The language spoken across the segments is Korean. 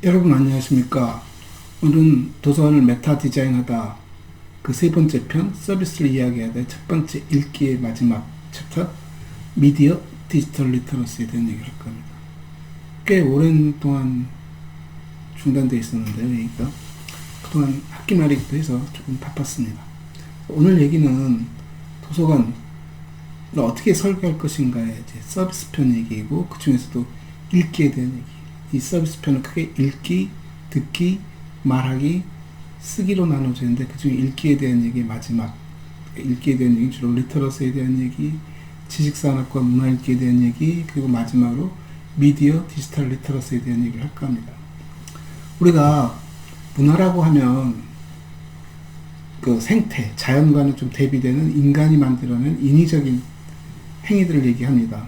여러분 안녕하십니까? 오늘은 도서관을 메타 디자인하다 그 세 번째 편 서비스를 이야기하다 첫 번째 읽기의 마지막 챕터 미디어 디지털 리터러시에 대한 얘기를 할 겁니다. 꽤 오랜 동안 중단되어 있었는데요. 얘기가 그동안 학기 말이기도 해서 조금 바빴습니다. 오늘 얘기는 도서관을 어떻게 설계할 것인가의 이제 서비스 편 얘기이고 그 중에서도 읽기에 대한 얘기. 이 서비스 편은 크게 읽기, 듣기, 말하기, 쓰기로 나눠져 있는데 그 중에 읽기에 대한 얘기 마지막 읽기에 대한 얘기 주로 리터러시에 대한 얘기, 지식산업과 문화읽기에 대한 얘기, 그리고 마지막으로 미디어 디지털 리터러시에 대한 얘기를 할까 합니다. 우리가 문화라고 하면 그 생태, 자연과는 좀 대비되는 인간이 만들어낸 인위적인 행위들을 얘기합니다.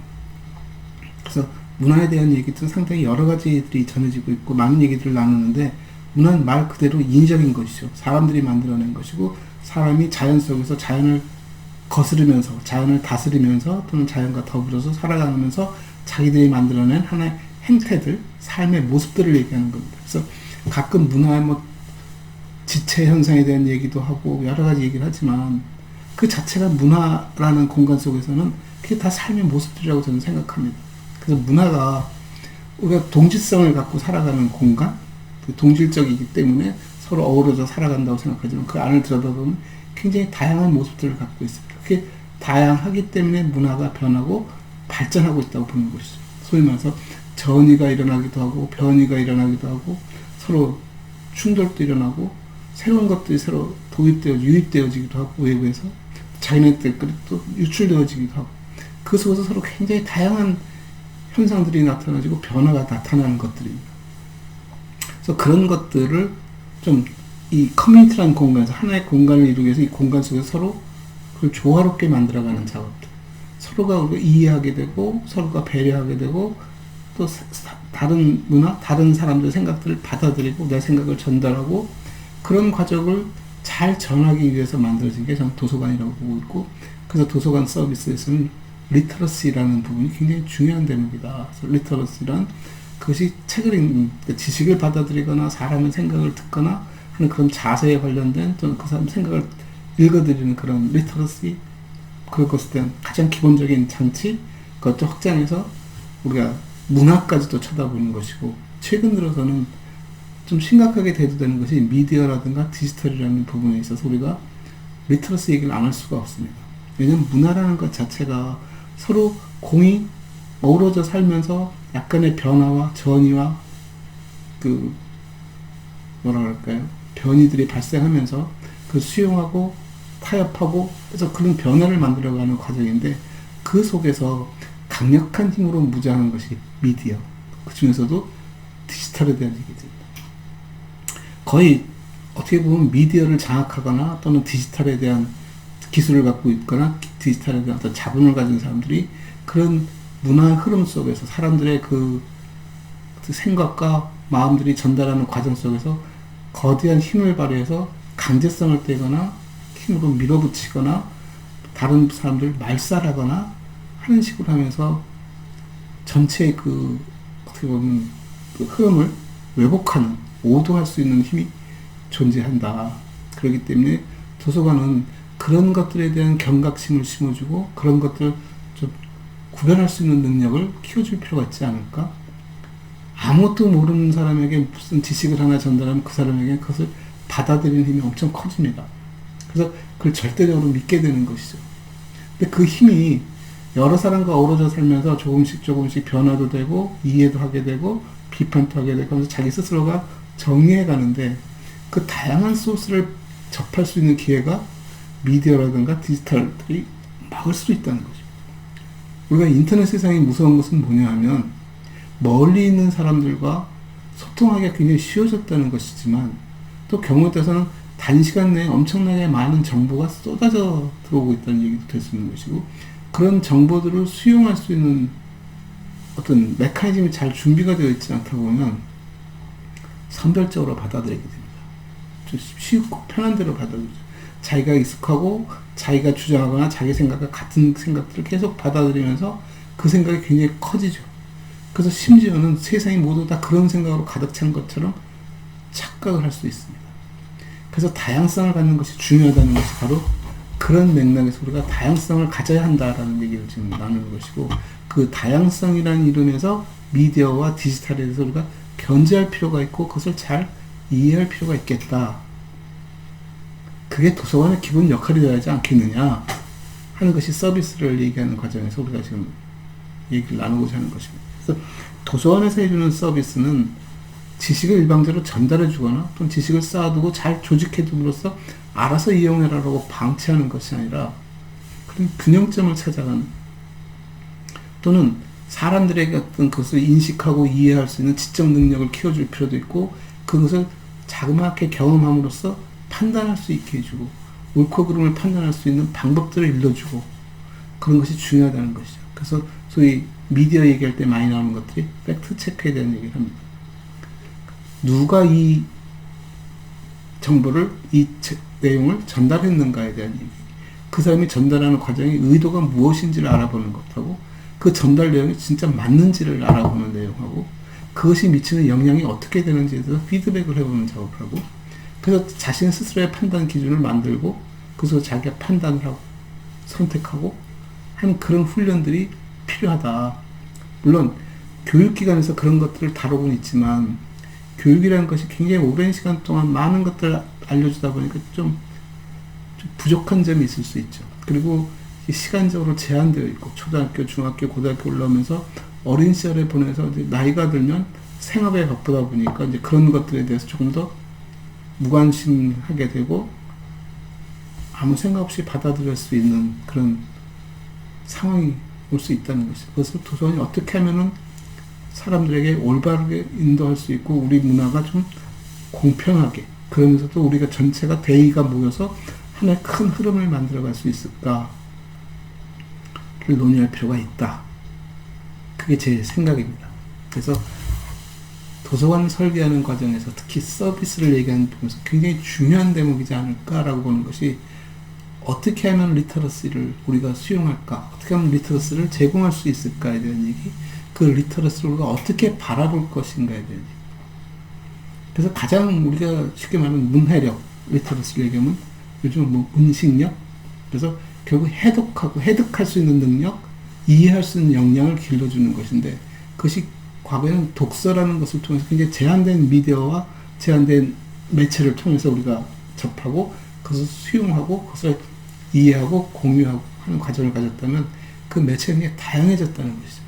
그래서 문화에 대한 얘기도 상당히 여러 가지들이 전해지고 있고 많은 얘기들을 나누는데 문화는 말 그대로 인위적인 것이죠. 사람들이 만들어낸 것이고 사람이 자연 속에서 자연을 거스르면서 자연을 다스리면서 또는 자연과 더불어서 살아가면서 자기들이 만들어낸 하나의 행태들, 삶의 모습들을 얘기하는 겁니다. 그래서 가끔 문화의 지체 현상에 대한 얘기도 하고 여러 가지 얘기를 하지만 그 자체가 문화라는 공간 속에서는 그게 다 삶의 모습들이라고 저는 생각합니다. 그래서 문화가 우리가 동질성을 갖고 살아가는 공간, 동질적이기 때문에 서로 어우러져 살아간다고 생각하지만 그 안을 들여다보면 굉장히 다양한 모습들을 갖고 있습니다. 그게 다양하기 때문에 문화가 변하고 발전하고 있다고 보는 것이죠. 소위 말해서 전이가 일어나기도 하고 변이가 일어나기도 하고 서로 충돌도 일어나고 새로운 것들이 새로 유입되어지기도 하고 외부에서 자기네들끼리 또 유출되어지기도 하고 그 속에서 서로 굉장히 다양한 현상들이 나타나지고 변화가 나타나는 것들입니다. 그래서 그런 것들을 좀 이 커뮤니티라는 공간에서 하나의 공간을 이루기 위해서 이 공간 속에서 서로 그걸 조화롭게 만들어가는 작업들. 서로가 이해하게 되고 서로가 배려하게 되고 또 다른 문화, 다른 사람들의 생각들을 받아들이고 내 생각을 전달하고 그런 과정을 잘 전하기 위해서 만들어진 게 저는 도서관이라고 보고 있고 그래서 도서관 서비스에서는 리터러시라는 부분이 굉장히 중요한 대목이다. 그래서 리터러시란 그것이 책을 읽는, 지식을 받아들이거나 사람의 생각을 듣거나 하는 그런 자세에 관련된 또는 그 사람 생각을 읽어드리는 그런 리터러시, 그것에 대한 가장 기본적인 장치, 그것도 확장해서 우리가 문화까지도 쳐다보는 것이고 최근 들어서는 좀 심각하게 대두되는 것이 미디어라든가 디지털이라는 부분에 있어서 우리가 리터러시 얘기를 안 할 수가 없습니다. 왜냐하면 문화라는 것 자체가 서로 공이 어우러져 살면서 약간의 변화와 전이와 변이들이 발생하면서 그 수용하고 타협하고 그래서 그런 변화를 만들어가는 과정인데 그 속에서 강력한 힘으로 무장한 것이 미디어, 그 중에서도 디지털에 대한 얘기입니다. 거의 어떻게 보면 미디어를 장악하거나 또는 디지털에 대한 기술을 갖고 있거나 디지털에 대한 어떤 자본을 가진 사람들이 그런 문화의 흐름 속에서 사람들의 그 생각과 마음들이 전달하는 과정 속에서 거대한 힘을 발휘해서 강제성을 떼거나 힘으로 밀어붙이거나 다른 사람들을 말살하거나 하는 식으로 하면서 전체의 어떻게 보면 그 흐름을 왜곡하는, 오도할 수 있는 힘이 존재한다. 그렇기 때문에 도서관은 그런 것들에 대한 경각심을 심어주고 그런 것들을 좀 구별할 수 있는 능력을 키워줄 필요가 있지 않을까? 아무것도 모르는 사람에게 무슨 지식을 하나 전달하면 그 사람에게 그것을 받아들이는 힘이 엄청 커집니다. 그래서 그걸 절대적으로 믿게 되는 것이죠. 근데 그 힘이 여러 사람과 어우러져 살면서 조금씩 변화도 되고 이해도 하게 되고 비판도 하게 되고 하면서 자기 스스로가 정리해 가는데 그 다양한 소스를 접할 수 있는 기회가 미디어라든가 디지털들이 막을 수도 있다는 거죠. 우리가 인터넷 세상이 무서운 것은 뭐냐 하면 멀리 있는 사람들과 소통하기가 굉장히 쉬워졌다는 것이지만 또 경우에 따라서는 단시간 내에 엄청나게 많은 정보가 쏟아져 들어오고 있다는 얘기도 될 수 있는 것이고 그런 정보들을 수용할 수 있는 어떤 메커니즘이 잘 준비가 되어 있지 않다 보면 선별적으로 받아들이게 됩니다. 좀 쉽고 편한 대로 받아들이죠. 자기가 익숙하고 자기가 주장하거나 자기 생각과 같은 생각들을 계속 받아들이면서 그 생각이 굉장히 커지죠. 그래서 심지어는 세상이 모두 다 그런 생각으로 가득 찬 것처럼 착각을 할 수 있습니다. 그래서 다양성을 갖는 것이 중요하다는 것이 바로 그런 맥락에서 우리가 다양성을 가져야 한다라는 얘기를 지금 나누는 것이고, 그 다양성이라는 이름에서 미디어와 디지털에 대해서 우리가 견제할 필요가 있고 그것을 잘 이해할 필요가 있겠다. 그게 도서관의 기본 역할이 되지 않겠느냐 하는 것이 서비스를 얘기하는 과정에서 우리가 지금 얘기를 나누고자 하는 것입니다. 그래서 도서관에서 해주는 서비스는 지식을 일방적으로 전달해 주거나 또는 지식을 쌓아두고 잘 조직해 둠으로써 알아서 이용해라라고 방치하는 것이 아니라 그런 균형점을 찾아가는, 또는 사람들에게 어떤 것을 인식하고 이해할 수 있는 지적 능력을 키워줄 필요도 있고, 그것을 자그맣게 경험함으로써 판단할 수 있게 해주고 옳고 그름을 판단할 수 있는 방법들을 일러주고, 그런 것이 중요하다는 것이죠. 그래서 소위 미디어 얘기할 때 많이 나오는 것들이 팩트 체크에 대한 얘기를 합니다. 누가 이 정보를, 이 내용을 전달했는가에 대한 얘기, 그 사람이 전달하는 과정의 의도가 무엇인지를 알아보는 것하고, 그 전달 내용이 진짜 맞는지를 알아보는 내용하고, 그것이 미치는 영향이 어떻게 되는지에 대해서 피드백을 해보는 작업을 하고, 그래서 자신 스스로의 판단 기준을 만들고 그래서 자기가 판단을 하고 선택하고 하는 그런 훈련들이 필요하다. 물론 교육기관에서 그런 것들을 다루고는 있지만, 교육이라는 것이 굉장히 오랜 시간 동안 많은 것들을 알려주다 보니까 좀 부족한 점이 있을 수 있죠. 그리고 시간적으로 제한되어 있고, 초등학교, 중학교, 고등학교 올라오면서 어린 시절에 보내서 이제 나이가 들면 생업에 바쁘다 보니까 이제 그런 것들에 대해서 조금 더 무관심하게 되고 아무 생각 없이 받아들일 수 있는 그런 상황이 올 수 있다는 것이죠. 그래서 도서관이 어떻게 하면은 사람들에게 올바르게 인도할 수 있고 우리 문화가 좀 공평하게, 그러면서도 우리가 전체가 대의가 모여서 하나의 큰 흐름을 만들어갈 수 있을까를 논의할 필요가 있다. 그게 제 생각입니다. 그래서 도서관 설계하는 과정에서 특히 서비스를 얘기하는 부분에서 굉장히 중요한 대목이지 않을까라고 보는 것이, 어떻게 하면 리터러시를 우리가 수용할까, 어떻게 하면 리터러시를 제공할 수 있을까에 대한 얘기, 그 리터러시를 우리가 어떻게 바라볼 것인가에 대한 얘기. 그래서 가장 우리가 쉽게 말하는 문해력, 리터러시를 얘기하면 요즘 뭐 문식력, 그래서 결국 해독할 수 있는 능력, 이해할 수 있는 역량을 길러주는 것인데, 그것이 과거에는 독서라는 것을 통해서 굉장히 제한된 미디어와 제한된 매체를 통해서 우리가 접하고 그것을 수용하고 그것을 이해하고 공유하고 하는 과정을 가졌다면, 그 매체가 굉장히 다양해졌다는 것이죠.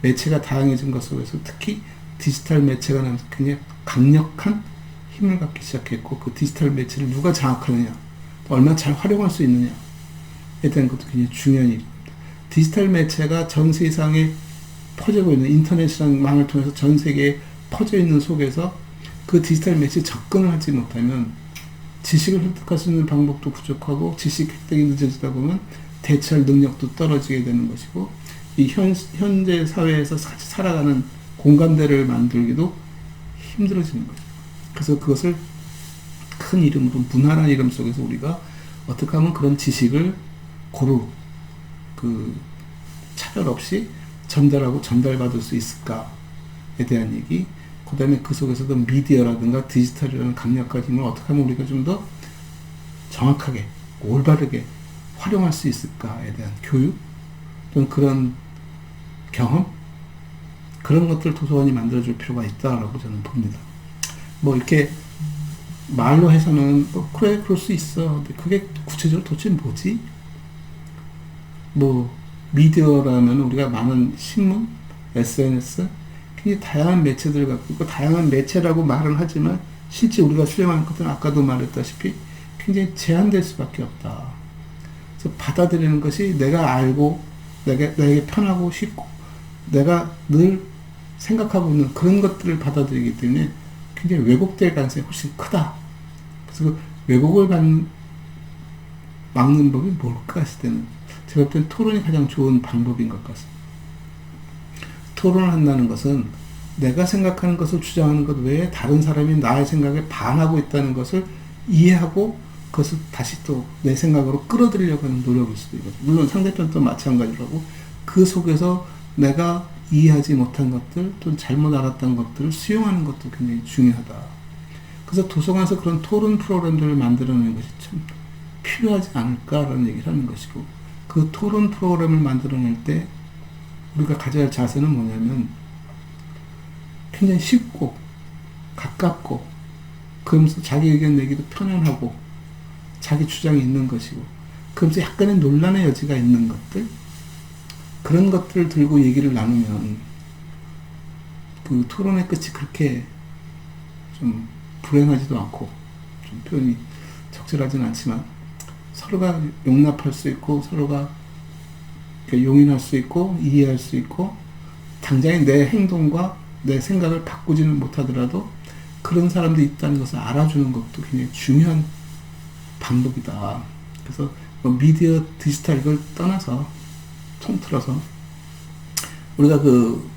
매체가 다양해진 것 속에서 특히 디지털 매체가 나면서 굉장히 강력한 힘을 갖기 시작했고, 그 디지털 매체를 누가 장악하느냐, 얼마나 잘 활용할 수 있느냐에 대한 것도 굉장히 중요한 일입니다. 디지털 매체가 전 세상에 퍼지고 있는, 인터넷이라는 망을 통해서 전 세계에 퍼져 있는 속에서 그 디지털 매체에 접근을 하지 못하면 지식을 획득할 수 있는 방법도 부족하고, 지식 획득이 늦어지다 보면 대처할 능력도 떨어지게 되는 것이고, 이 현재 사회에서 같이 살아가는 공감대를 만들기도 힘들어지는 거죠. 그래서 그것을 큰 이름으로 문화라는 이름 속에서 우리가 어떻게 하면 그런 지식을 고루 차별 없이 전달하고 전달받을 수 있을까에 대한 얘기, 그 다음에 그 속에서도 미디어라든가 디지털이라는 강력한 힘을 어떻게 하면 우리가 좀 더 정확하게 올바르게 활용할 수 있을까에 대한 교육, 또는 그런 경험, 그런 것들을 도서관이 만들어줄 필요가 있다라고 저는 봅니다. 뭐 이렇게 말로 해서는 그래 그럴 수 있어, 근데 그게 구체적으로 도대체 뭐지? 뭐 미디어라면 우리가 많은 신문, SNS, 굉장히 다양한 매체들을 갖고 있고, 다양한 매체라고 말은 하지만 실제 우리가 수행하는 것들은 아까도 말했다시피 굉장히 제한될 수밖에 없다. 그래서 받아들이는 것이 내가 알고 내게 편하고 쉽고 내가 늘 생각하고 있는 그런 것들을 받아들이기 때문에 굉장히 왜곡될 가능성이 훨씬 크다. 그래서 그 왜곡을 막는 법이 뭘까 했을 때는 제가 볼 땐 토론이 가장 좋은 방법인 것 같습니다. 토론을 한다는 것은 내가 생각하는 것을 주장하는 것 외에 다른 사람이 나의 생각에 반하고 있다는 것을 이해하고 그것을 다시 또 내 생각으로 끌어들이려고 하는 노력일 수도 있거든요. 물론 상대편도 마찬가지라고, 그 속에서 내가 이해하지 못한 것들 또는 잘못 알았던 것들을 수용하는 것도 굉장히 중요하다. 그래서 도서관에서 그런 토론 프로그램들을 만들어내는 것이 참 필요하지 않을까라는 얘기를 하는 것이고, 그 토론 프로그램을 만들어낼 때 우리가 가져야 할 자세는 뭐냐면 굉장히 쉽고 가깝고, 그러면서 자기 의견 내기도 편안하고 자기 주장이 있는 것이고, 그러면서 약간의 논란의 여지가 있는 것들, 그런 것들을 들고 얘기를 나누면 그 토론의 끝이 그렇게 좀 불행하지도 않고, 좀 표현이 적절하지는 않지만 서로가 용납할 수 있고, 서로가 용인할 수 있고, 이해할 수 있고, 당장에 내 행동과 내 생각을 바꾸지는 못하더라도 그런 사람들이 있다는 것을 알아주는 것도 굉장히 중요한 방법이다. 그래서 뭐 미디어, 디지털 이걸 떠나서 통틀어서 우리가 그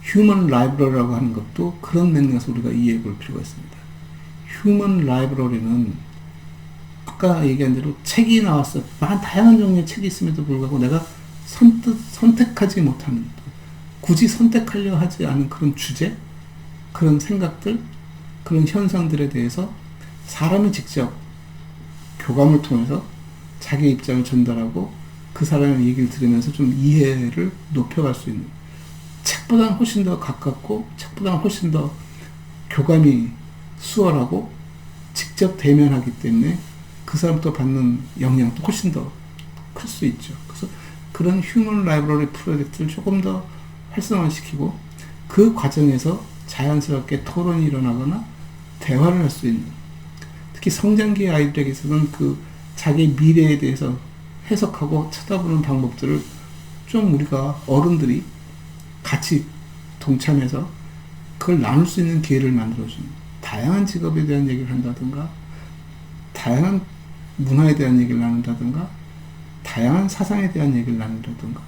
휴먼 라이브러리라고 하는 것도 그런 맥락에서 우리가 이해해 볼 필요가 있습니다. 휴먼 라이브러리는 아까 얘기한 대로 책이 나왔어. 다양한 종류의 책이 있음에도 불구하고 내가 선택하지 못하는, 굳이 선택하려 하지 않은 그런 주제, 그런 생각들, 그런 현상들에 대해서 사람이 직접 교감을 통해서 자기 입장을 전달하고 그 사람의 얘기를 들으면서 좀 이해를 높여갈 수 있는, 책보다는 훨씬 더 가깝고 책보다는 훨씬 더 교감이 수월하고 직접 대면하기 때문에 그 사람부터 받는 영향도 훨씬 더 클 수 있죠. 그래서 그런 휴먼 라이브러리 프로젝트를 조금 더 활성화시키고 그 과정에서 자연스럽게 토론이 일어나거나 대화를 할 수 있는, 특히 성장기 아이들에게서는 그 자기 미래에 대해서 해석하고 쳐다보는 방법들을 좀 우리가 어른들이 같이 동참해서 그걸 나눌 수 있는 기회를 만들어주는, 다양한 직업에 대한 얘기를 한다든가, 다양한 문화에 대한 얘기를 나눈다든가, 다양한 사상에 대한 얘기를 나눈다든가,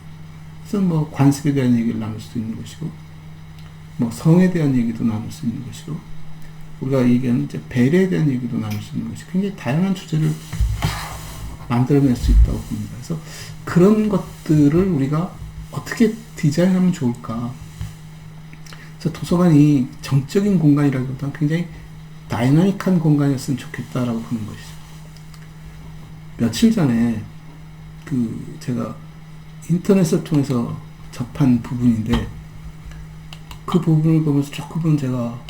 그래서 뭐 관습에 대한 얘기를 나눌 수 있는 것이고, 뭐 성에 대한 얘기도 나눌 수 있는 것이고, 우리가 얘기하는 이제 배려에 대한 얘기도 나눌 수 있는 것이, 굉장히 다양한 주제를 만들어낼 수 있다고 봅니다. 그래서 그런 것들을 우리가 어떻게 디자인하면 좋을까? 그래서 도서관이 정적인 공간이라기보다는 굉장히 다이나믹한 공간이었으면 좋겠다라고 보는 것이죠. 며칠 전에 그 제가 인터넷을 통해서 접한 부분인데, 그 부분을 보면서 조금은 제가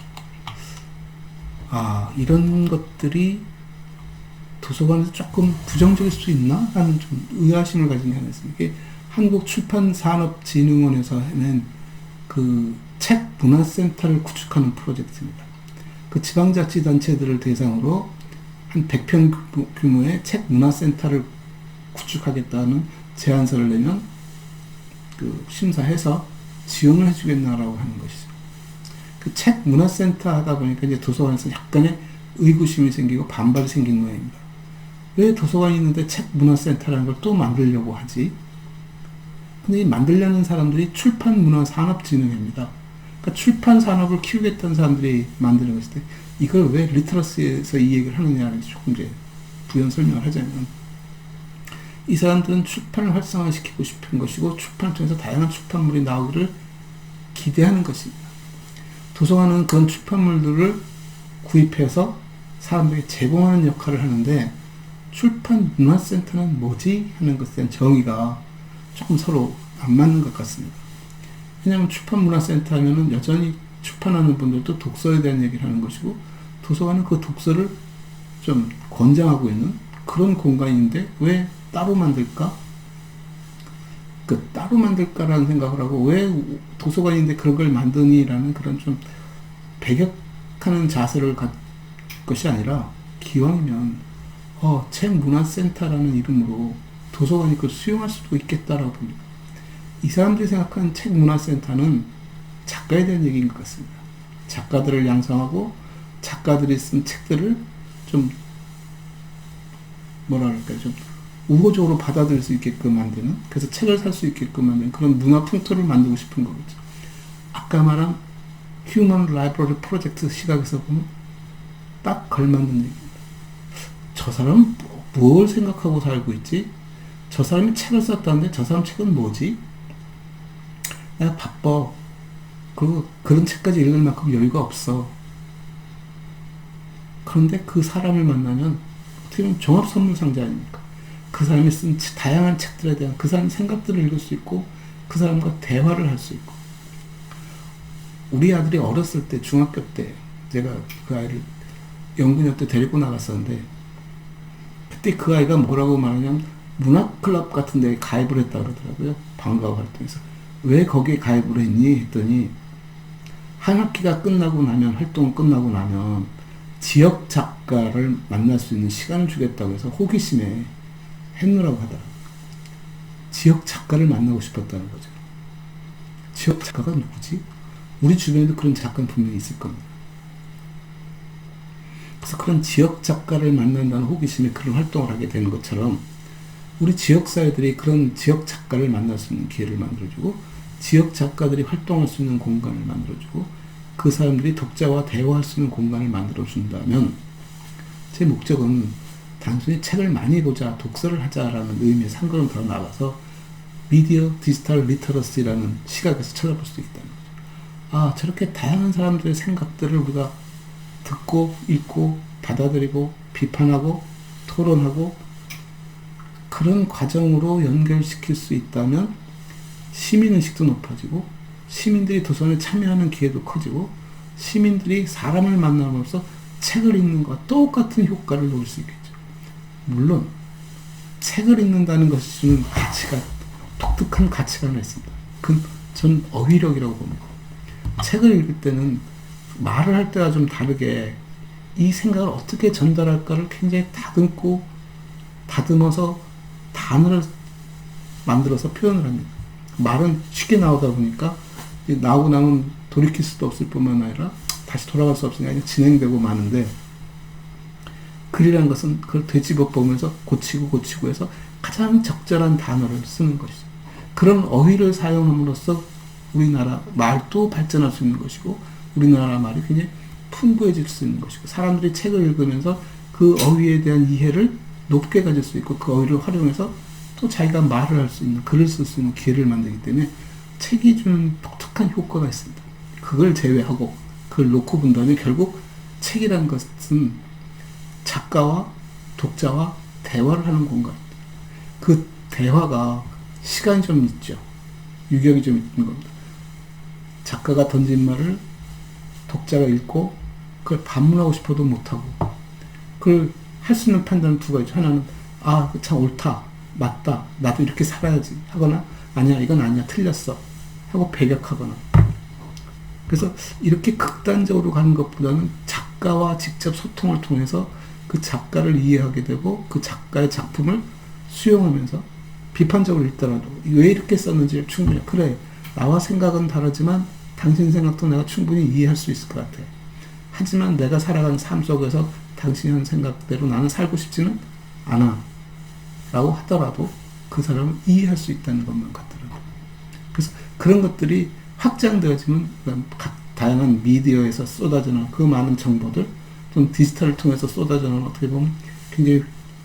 이런 것들이 도서관에서 조금 부정적일 수 있나? 라는 좀 의아심을 가진 게 하나 있습니다. 이게 한국출판산업진흥원에서 해낸 그 책 문화센터를 구축하는 프로젝트입니다. 그 지방자치단체들을 대상으로 한 100평 규모의 책 문화센터를 구축하겠다는 제안서를 내면 그 심사해서 지원을 해주겠나라고 하는 것이죠. 그 책 문화센터 하다 보니까 이제 도서관에서 약간의 의구심이 생기고 반발이 생긴 모양입니다. 왜 도서관이 있는데 책 문화센터라는 걸 또 만들려고 하지? 근데 이 만들려는 사람들이 출판문화산업진흥회입니다. 그러니까 출판 산업을 키우겠다는 사람들이 만드는 것인데, 이걸 왜 리터러시에서 이 얘기를 하느냐를 조금 이제 부연 설명을 하자면, 이 사람들은 출판을 활성화시키고 싶은 것이고 출판을 통해서 다양한 출판물이 나오기를 기대하는 것입니다. 도서관은 그런 출판물들을 구입해서 사람들에게 제공하는 역할을 하는데, 출판 문화센터는 뭐지? 하는 것에 대한 정의가 조금 서로 안 맞는 것 같습니다. 왜냐하면 출판 문화센터 하면은 여전히 출판하는 분들도 독서에 대한 얘기를 하는 것이고, 도서관은 그 독서를 좀 권장하고 있는 그런 공간인데 왜 따로 만들까? 그 따로 만들까라는 생각을 하고, 왜 도서관인데 그런 걸 만드니라는 그런 좀 배격하는 자세를 갖을 것이 아니라, 기왕이면 책 문화센터라는 이름으로 도서관이 그걸 수용할 수도 있겠다라고 봅니다. 이 사람들이 생각하는 책 문화센터는 작가에 대한 얘기인 것 같습니다. 작가들을 양성하고 작가들이 쓴 책들을 좀 좀 우호적으로 받아들일 수 있게끔 만드는, 그래서 책을 살 수 있게끔 만드는 그런 문화 풍토를 만들고 싶은 거겠죠. 아까 말한 휴먼 라이브러리 프로젝트 시각에서 보면 딱 걸맞는 얘기입니다. 저 사람은 뭘 생각하고 살고 있지? 저 사람이 책을 썼다는데 저 사람 책은 뭐지? 나 바빠. 그리고 그런 책까지 읽을 만큼 여유가 없어. 그런데 그 사람을 만나면 어떻게 보면 종합 선물 상자 아닙니까? 그 사람이 쓴 다양한 책들에 대한 그 사람 생각들을 읽을 수 있고 그 사람과 대화를 할 수 있고. 우리 아들이 어렸을 때 중학교 때 제가 그 아이를 연구녀 때 데리고 나갔었는데 그때 그 아이가 뭐라고 말하냐면 문화클럽 같은 데에 가입을 했다 그러더라고요. 방과후 활동에서. 왜 거기에 가입을 했니? 했더니 한 학기가 끝나고 나면 활동 끝나고 나면 지역 작가를 만날 수 있는 시간을 주겠다고 해서 호기심에 했노라고 하더라고요. 지역 작가를 만나고 싶었다는 거죠. 지역 작가가 누구지? 우리 주변에도 그런 작가는 분명히 있을 겁니다. 그래서 그런 지역 작가를 만난다는 호기심에 그런 활동을 하게 되는 것처럼 우리 지역사회들이 그런 지역 작가를 만날 수 있는 기회를 만들어주고 지역 작가들이 활동할 수 있는 공간을 만들어주고 그 사람들이 독자와 대화할 수 있는 공간을 만들어준다면 제 목적은 단순히 책을 많이 보자, 독서를 하자라는 의미에서 한 걸음 더 나가서 미디어 디지털 리터러시라는 시각에서 찾아볼 수 있다는 거죠. 아, 저렇게 다양한 사람들의 생각들을 우리가 듣고 읽고 받아들이고 비판하고 토론하고 그런 과정으로 연결시킬 수 있다면 시민의식도 높아지고 시민들이 도서관에 참여하는 기회도 커지고 시민들이 사람을 만남으로써 책을 읽는 것과 똑같은 효과를 놓을 수 있겠죠. 물론 책을 읽는다는 것이 주는 가치가 독특한 가치가 하나 있습니다. 그건 전 어휘력이라고 봅니다. 책을 읽을 때는 말을 할 때와 좀 다르게 이 생각을 어떻게 전달할까를 굉장히 다듬어서 단어를 만들어서 표현을 합니다. 말은 쉽게 나오다 보니까 나오고 나면 돌이킬 수도 없을 뿐만 아니라 다시 돌아갈 수 없으니까 진행되고 마는데 글이라는 것은 그걸 되짚어 보면서 고치고 해서 가장 적절한 단어를 쓰는 것이죠. 그런 어휘를 사용함으로써 우리나라 말도 발전할 수 있는 것이고 우리나라 말이 굉장히 풍부해질 수 있는 것이고 사람들이 책을 읽으면서 그 어휘에 대한 이해를 높게 가질 수 있고 그 어휘를 활용해서 또 자기가 말을 할 수 있는 글을 쓸 수 있는 기회를 만들기 때문에 책이 주는 독특한 효과가 있습니다. 그걸 제외하고 그걸 놓고 본다면 결국 책이라는 것은 작가와 독자와 대화를 하는 공간입니다. 그 대화가 시간이 좀 있죠. 유격이 좀 있는 겁니다. 작가가 던진 말을 독자가 읽고 그걸 반문하고 싶어도 못하고 그걸 할 수 있는 판단은 두 가지. 하나는 아, 참 옳다, 맞다, 나도 이렇게 살아야지 하거나 아니야, 이건 아니야, 틀렸어 하고 배격하거나. 그래서 이렇게 극단적으로 가는 것보다는 작가와 직접 소통을 통해서 그 작가를 이해하게 되고 그 작가의 작품을 수용하면서 비판적으로 읽더라도 왜 이렇게 썼는지 충분히 그래, 나와 생각은 다르지만 당신 생각도 내가 충분히 이해할 수 있을 것 같아. 하지만 내가 살아가는 삶 속에서 당신이 하는 생각대로 나는 살고 싶지는 않아 라고 하더라도 그 사람을 이해할 수 있다는 것만 같더라고요. 그래서 그런 것들이 확장되어지면 각 다양한 미디어에서 쏟아지는 그 많은 정보들 좀 디지털을 통해서 쏟아지는 어떻게 보면 굉장히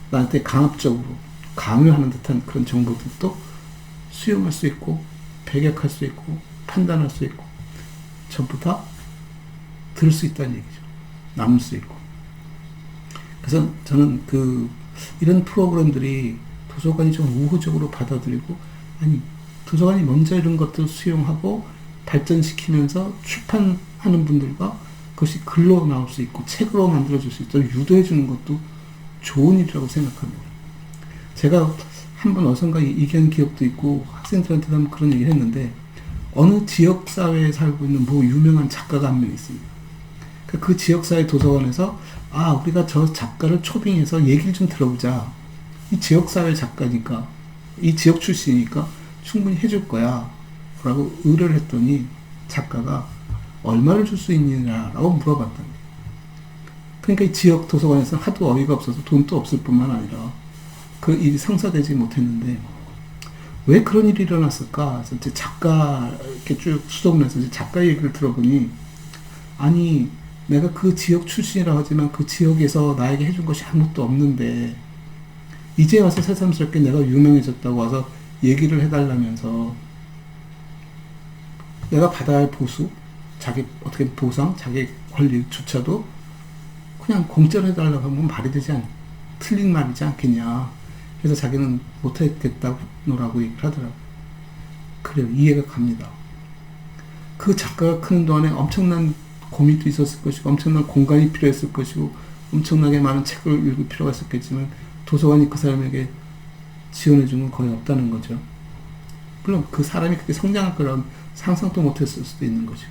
나한테 강압적으로 강요하는 듯한 그런 정보들도 수용할 수 있고 배격할 수 있고 판단할 수 있고 전부 다 들을 수 있다는 얘기죠. 남을 수 있고. 그래서 저는 이런 프로그램들이 도서관이 좀 우호적으로 받아들이고 아니 도서관이 먼저 이런 것들 수용하고 발전시키면서 출판하는 분들과 그것이 글로 나올 수 있고 책으로 만들어질 수 있도록 유도해 주는 것도 좋은 일이라고 생각합니다. 제가 한번 어선가 얘기한 기억도 있고 학생들한테도 한번 그런 얘기를 했는데 어느 지역사회에 살고 있는 뭐 유명한 작가가 한 명 있습니다. 그 지역사회 도서관에서 아, 우리가 저 작가를 초빙해서 얘기를 좀 들어보자. 이 지역사회 작가니까, 이 지역 출신이니까 충분히 해줄 거야. 라고 의뢰를 했더니 작가가 얼마를 줄 수 있느냐라고 물어봤답니다. 그러니까 이 지역 도서관에서는 하도 어이가 없어서 돈도 없을 뿐만 아니라 그 일이 성사되지 못했는데 왜 그런 일이 일어났을까? 그래서 이제 작가 이렇게 쭉 수동을 해서 작가 얘기를 들어보니 아니 내가 그 지역 출신이라 하지만 그 지역에서 나에게 해준 것이 아무것도 없는데 이제 와서 새삼스럽게 내가 유명해졌다고 와서 얘기를 해달라면서 내가 받아야 할 보수, 자기 어떻게 보상, 자기 권리조차도 그냥 공짜로 해달라고 하면 말이 되지 틀린 말이지 않겠냐. 그래서 자기는 못하겠다노라고 얘기를 하더라고요. 그래요. 이해가 갑니다. 그 작가가 크는 동안에 엄청난 고민도 있었을 것이고, 엄청난 공간이 필요했을 것이고, 엄청나게 많은 책을 읽을 필요가 있었겠지만, 도서관이 그 사람에게 지원해주는 건 거의 없다는 거죠. 물론 그 사람이 그렇게 성장할 거라면 상상도 못했을 수도 있는 거죠.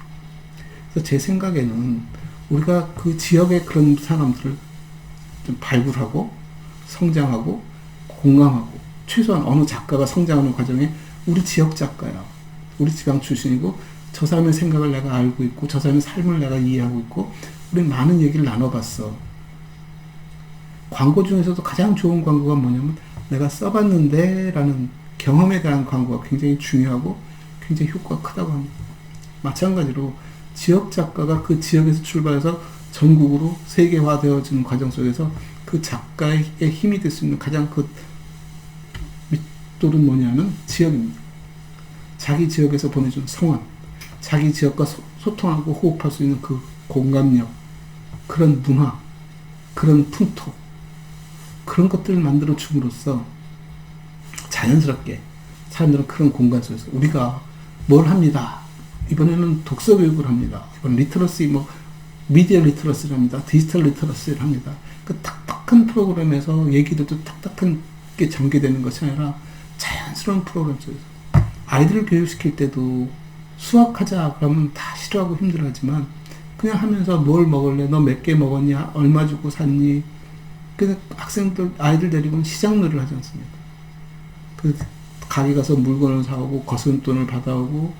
그래서 제 생각에는 우리가 그 지역의 그런 사람들을 좀 발굴하고, 성장하고, 공감하고, 최소한 어느 작가가 성장하는 과정에 우리 지역 작가야. 우리 지방 출신이고, 저 사람의 생각을 내가 알고 있고, 저 사람의 삶을 내가 이해하고 있고, 우리 많은 얘기를 나눠봤어. 광고 중에서도 가장 좋은 광고가 뭐냐면, 내가 써봤는데 라는 경험에 대한 광고가 굉장히 중요하고 굉장히 효과가 크다고 합니다. 마찬가지로 지역 작가가 그 지역에서 출발해서 전국으로 세계화되어지는 과정 속에서 그 작가의 힘이 될 수 있는 가장 그 밑돌은 뭐냐면 지역입니다. 자기 지역에서 보내준 성원, 자기 지역과 소통하고 호흡할 수 있는 그 공감력, 그런 문화, 그런 풍토, 그런 것들을 만들어 줌으로써 자연스럽게 사람들은 그런 공간 속에서 우리가 뭘 합니다. 이번에는 독서 교육을 합니다. 이번 리터러시, 미디어 리터러시를 합니다. 디지털 리터러시를 합니다. 그 딱딱한 프로그램에서 얘기들도 딱딱하게 전개되는 것이 아니라 자연스러운 프로그램 속에서 아이들을 교육시킬 때도 수학하자 그러면 다 싫어하고 힘들어하지만 그냥 하면서 뭘 먹을래? 너 몇 개 먹었냐? 얼마 주고 샀니? 그래서 학생들, 아이들 데리고는 시장놀이를 하지 않습니까? 그 가게 가서 물건을 사오고 거스름돈을 받아오고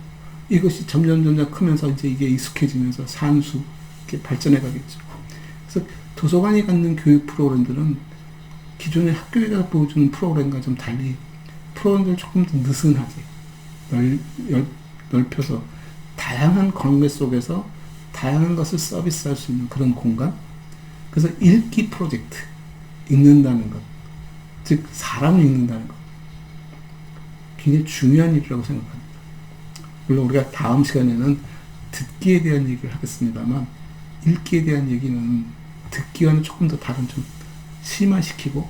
이것이 점점 크면서 이제 이게 익숙해지면서 산수 이렇게 발전해 가겠죠. 그래서 도서관이 갖는 교육 프로그램들은 기존의 학교에서 보여주는 프로그램과 좀 달리 프로그램들을 조금 더 느슨하게 넓혀서 다양한 관계 속에서 다양한 것을 서비스할 수 있는 그런 공간. 그래서 읽기 프로젝트, 읽는다는 것, 즉 사람을 읽는다는 것, 굉장히 중요한 일이라고 생각합니다. 물론 우리가 다음 시간에는 듣기에 대한 얘기를 하겠습니다만 읽기에 대한 얘기는 듣기와는 조금 더 다른, 좀 심화시키고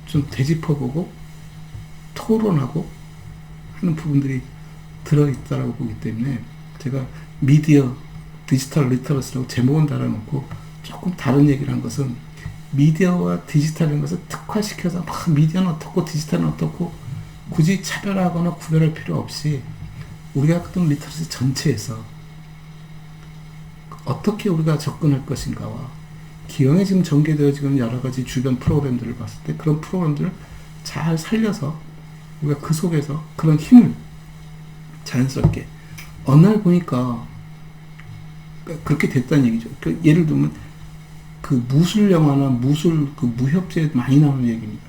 좀 되짚어보고 토론하고 하는 부분들이 들어있다라고 보기 때문에 제가 미디어 디지털 리터러시라고 제목은 달아놓고 조금 다른 얘기를 한 것은 미디어와 디지털인 것을 특화시켜서 막 미디어는 어떻고 디지털은 어떻고 굳이 차별하거나 구별할 필요 없이 우리가 갖던 리터러시 전체에서 어떻게 우리가 접근할 것인가와 기왕에 지금 전개되어 지금 여러 가지 주변 프로그램들을 봤을 때 그런 프로그램들을 잘 살려서 우리가 그 속에서 그런 힘을 자연스럽게 어느 날 보니까 그렇게 됐다는 얘기죠. 그 예를 들면 그 무술 영화나 무술 그 무협지에 많이 나오는 얘기입니다.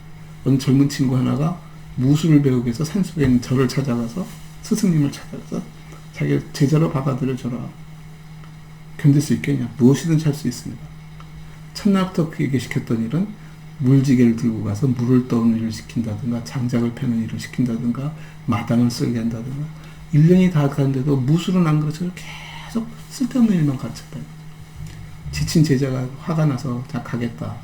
어느 젊은 친구 하나가 무술을 배우기 위해서 산속에 있는 절을 찾아가서 스승님을 찾아가서 자기 제자로 받아들여줘라. 견딜 수 있겠냐? 무엇이든지 할 수 있습니다. 첫날부터 그에게 시켰던 일은 물지개를 들고 가서 물을 떠오는 일을 시킨다든가 장작을 패는 일을 시킨다든가 마당을 쓸게 한다든가 1년이 다 가는데도 무술은 안 그렇죠. 계속 쓸데없는 일만 가르쳤다. 지친 제자가 화가 나서 자 가겠다.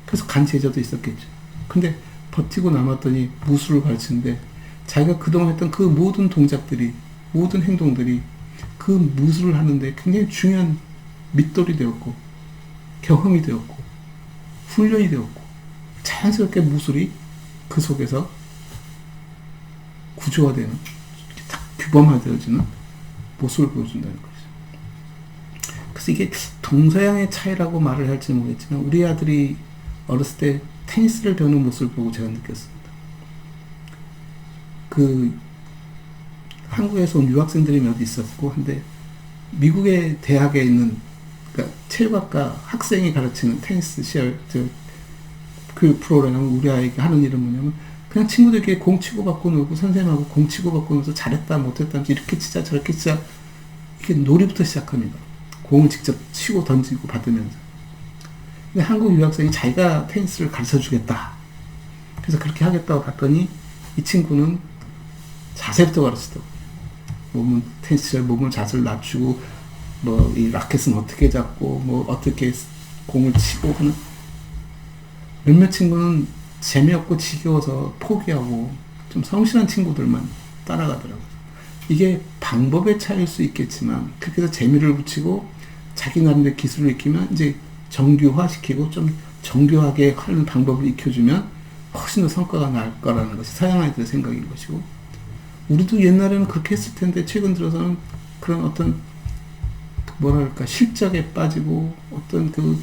그래서 간 제자도 있었겠죠. 근데 버티고 남았더니 무술을 가르치는데 자기가 그동안 했던 그 모든 동작들이 모든 행동들이 그 무술을 하는데 굉장히 중요한 밑돌이 되었고 경험이 되었고 훈련이 되었고 자연스럽게 무술이 그 속에서 구조화되는 규범화되어지는 모습을 보여준다는 거죠. 그래서 이게 동서양의 차이라고 말을 할지는 모르겠지만 우리 아들이 어렸을 때 테니스를 배우는 모습을 보고 제가 느꼈습니다. 그 한국에서 온 유학생들이 몇 있었고 근데 미국의 대학에 있는 그러니까 체육학과 학생이 가르치는 테니스 시절 그 프로그램은 우리 아이가 하는 일은 뭐냐면 그냥 친구들끼리 공 치고 받고 놀고 선생님하고 공 치고 받고 놀면서 잘했다 못했다 이렇게 치자 저렇게 치자 이렇게 놀이부터 시작합니다. 공을 직접 치고 던지고 받으면서. 근데 한국 유학생이 자기가 테니스를 가르쳐 주겠다. 그래서 그렇게 하겠다고 봤더니 이 친구는 자세부터 가르치더라고요. 몸을 자세를 낮추고, 뭐, 이 라켓은 어떻게 잡고, 뭐, 어떻게 공을 치고 하는, 몇몇 친구는 재미없고 지겨워서 포기하고, 좀 성실한 친구들만 따라가더라고요. 이게 방법의 차이일 수 있겠지만, 그렇게 해서 재미를 붙이고, 자기 나름대로 기술을 익히면, 이제 정교화시키고, 좀 정교하게 하는 방법을 익혀주면, 훨씬 더 성과가 나을 거라는 것이 서양 아이들의 생각인 것이고, 우리도 옛날에는 그렇게 했을 텐데, 최근 들어서는 그런 어떤 뭐랄까 실적에 빠지고 어떤 그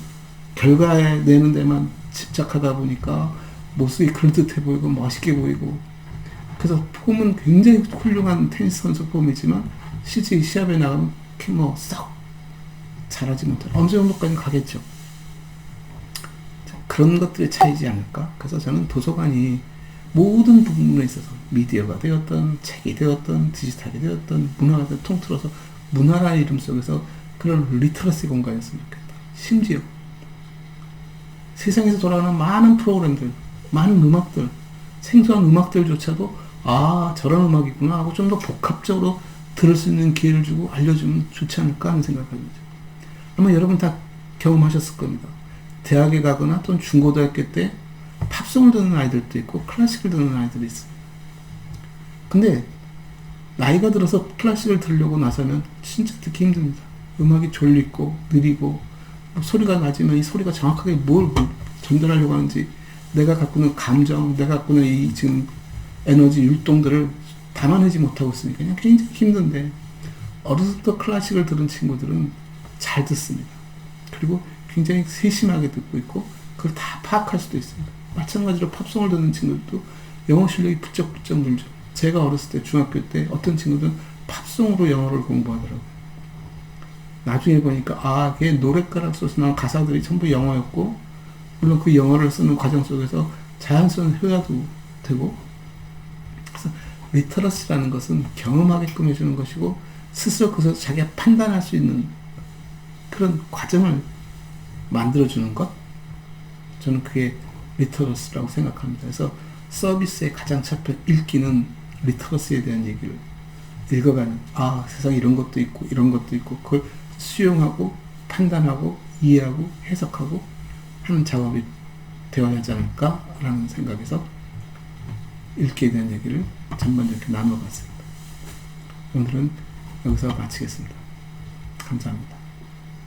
결과에 내는 데만 집착하다 보니까 모습이 그럴듯해 보이고 멋있게 보이고, 그래서 폼은 굉장히 훌륭한 테니스 선수 폼이지만 실제 시합에 나가면 이렇게 뭐 썩 잘하지 못해. 어느 정도까지 가겠죠. 그런 것들의 차이지 않을까. 그래서 저는 도서관이 모든 부분에 있어서 미디어가 되었던, 책이 되었던, 디지털이 되었던, 문화가 되었던, 통틀어서 문화라는 이름 속에서 그런 리터러시 공간이었으면 좋겠다. 심지어 세상에서 돌아가는 많은 프로그램들, 많은 음악들, 생소한 음악들조차도 아, 저런 음악이구나 하고 좀 더 복합적으로 들을 수 있는 기회를 주고 알려주면 좋지 않을까 하는 생각을 합니다. 아마 여러분 다 경험하셨을 겁니다. 대학에 가거나 또는 중고등학교 때 팝송을 듣는 아이들도 있고 클래식을 듣는 아이들이 있어요. 근데 나이가 들어서 클래식을 들으려고 나서면 진짜 듣기 힘듭니다. 음악이 졸리고 느리고 뭐 소리가 나지만 이 소리가 정확하게 뭘 전달하려고 하는지, 내가 갖고 있는 감정, 내가 갖고 있는 이 지금 에너지 율동들을 담아내지 못하고 있으니까 그냥 굉장히 힘든데, 어렸을 때 클래식을 들은 친구들은 잘 듣습니다. 그리고 굉장히 세심하게 듣고 있고 그걸 다 파악할 수도 있습니다. 마찬가지로 팝송을 듣는 친구들도 영어 실력이 부쩍부쩍 늘죠. 제가 어렸을 때 중학교 때 어떤 친구들은 팝송으로 영어를 공부하더라고요. 나중에 보니까 아, 그게 노랫가락서서 나온 가사들이 전부 영어였고, 물론 그 영어를 쓰는 과정 속에서 자연스러운 회화도 되고, 그래서 리터러시라는 것은 경험하게끔 해주는 것이고 스스로 그것을 자기가 판단할 수 있는 그런 과정을 만들어주는 것, 저는 그게 리터러시라고 생각합니다. 그래서 서비스의 가장 첫 읽기는 리터러시에 대한 얘기를 읽어가는, 아, 세상에 이런 것도 있고 이런 것도 있고, 그걸 수용하고 판단하고 이해하고 해석하고 하는 작업이 되어야 하지 않을까라는 생각에서 읽기에 대한 얘기를 전반적으로 나눠봤습니다. 오늘은 여기서 마치겠습니다. 감사합니다.